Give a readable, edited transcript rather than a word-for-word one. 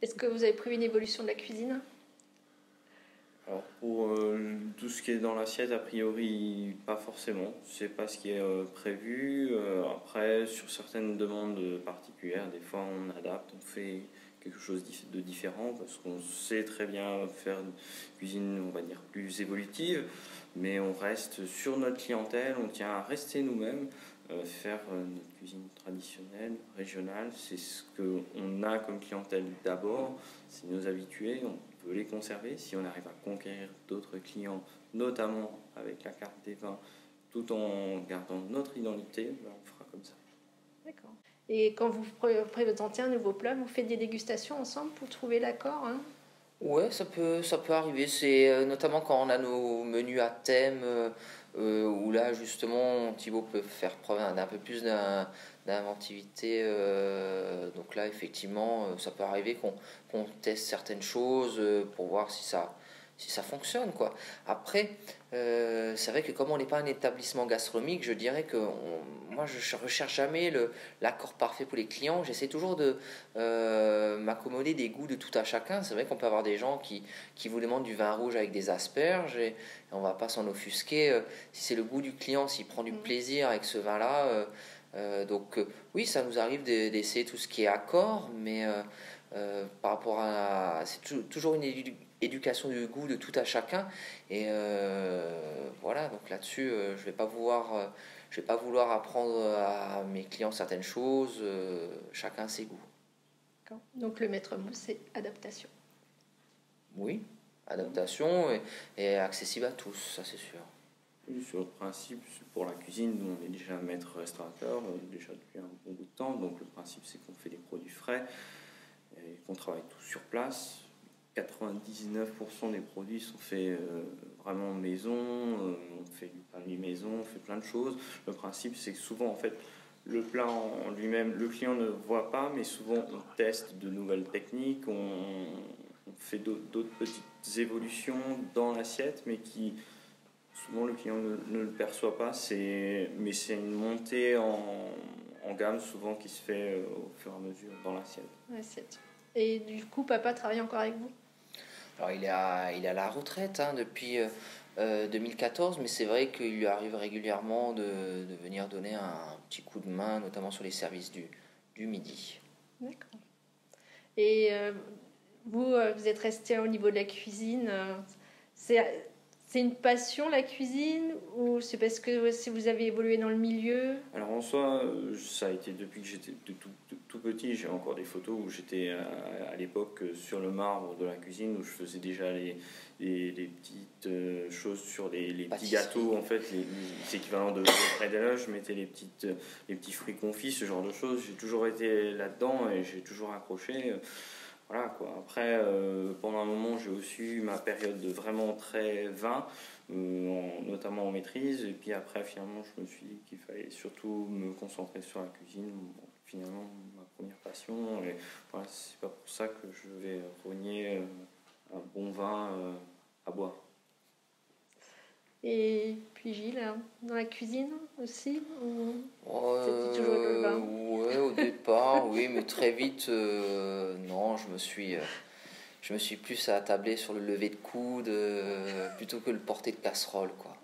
Est-ce que vous avez prévu une évolution de la cuisine? Alors pour tout ce qui est dans l'assiette, a priori, pas forcément. C'est pas ce qui est prévu. Après, sur certaines demandes particulières, des fois on adapte, on fait quelque chose de différent parce qu'on sait très bien faire une cuisine, on va dire, plus évolutive, mais on reste sur notre clientèle, on tient à rester nous-mêmes, faire notre cuisine traditionnelle, régionale. C'est ce qu'on a comme clientèle d'abord, c'est nos habitués. On peut les conserver si on arrive à conquérir d'autres clients, notamment avec la carte des vins, tout en gardant notre identité, ben on fera comme ça. D'accord. Et quand vous présentez un nouveau plat, vous faites des dégustations ensemble pour trouver l'accord, hein? Ouais, ça peut arriver. C'est notamment quand on a nos menus à thème, où là justement Thibaut peut faire preuve d'un peu plus d'inventivité. Donc là, effectivement, ça peut arriver qu'on teste certaines choses pour voir si ça fonctionne, quoi. Après, c'est vrai que comme on n'est pas un établissement gastronomique, je dirais que moi je recherche jamais l'accord parfait pour les clients. J'essaie toujours de m'accommoder des goûts de tout à chacun. C'est vrai qu'on peut avoir des gens qui vous demandent du vin rouge avec des asperges et on va pas s'en offusquer. Si c'est le goût du client, s'il prend du plaisir avec ce vin-là, oui, ça nous arrive d'essayer tout ce qui est accord, mais par rapport à... C'est toujours une éducation du goût de tout à chacun. Et voilà, donc là-dessus, je vais pas vouloir apprendre à mes clients certaines choses. Chacun ses goûts. D'accord. Donc le maître mot, c'est adaptation. Oui, adaptation et accessible à tous, ça c'est sûr. Oui, sur le principe, pour la cuisine, nous on est déjà maître restaurateur, déjà depuis un bon bout de temps, donc le principe c'est qu'on fait des produits frais et qu'on travaille tout sur place. 99% des produits sont faits vraiment maison, on fait du pain de maison, on fait plein de choses. Le principe c'est que souvent en fait le plat en lui-même, le client ne voit pas, mais souvent on teste de nouvelles techniques, on fait d'autres petites évolutions dans l'assiette, mais qui souvent le client ne le perçoit pas, mais c'est une montée en gamme souvent qui se fait au fur et à mesure dans l'assiette. Et du coup, papa travaille encore avec vous? Alors il est à la retraite depuis 2014, mais c'est vrai qu'il lui arrive régulièrement de venir donner un petit coup de main, notamment sur les services du midi. D'accord. Et vous êtes resté au niveau de la cuisine. C'est une passion, la cuisine, ou c'est parce que si vous avez évolué dans le milieu? Alors en soi, ça a été depuis que j'étais tout petit. J'ai encore des photos où j'étais à l'époque sur le marbre de la cuisine, où je faisais déjà les petites choses sur les petits gâteaux, en fait, les équivalents de bredela. Je mettais les petits fruits confits, ce genre de choses. J'ai toujours été là-dedans et j'ai toujours accroché. Voilà, quoi. Après, pendant un moment, j'ai aussi eu ma période de vraiment très vin, notamment en maîtrise. Et puis après, finalement, je me suis dit qu'il fallait surtout me concentrer sur la cuisine. Bon, finalement, ma première passion. Et voilà, c'est pas pour ça que je vais renier un bon vin à boire. Et puis Gilles, dans la cuisine aussi, ou c'était toujours Euh, le vin? ouais, au départ, oui, mais très vite, non, je me suis plus attablé sur le lever de coude plutôt que le porter de casserole, quoi.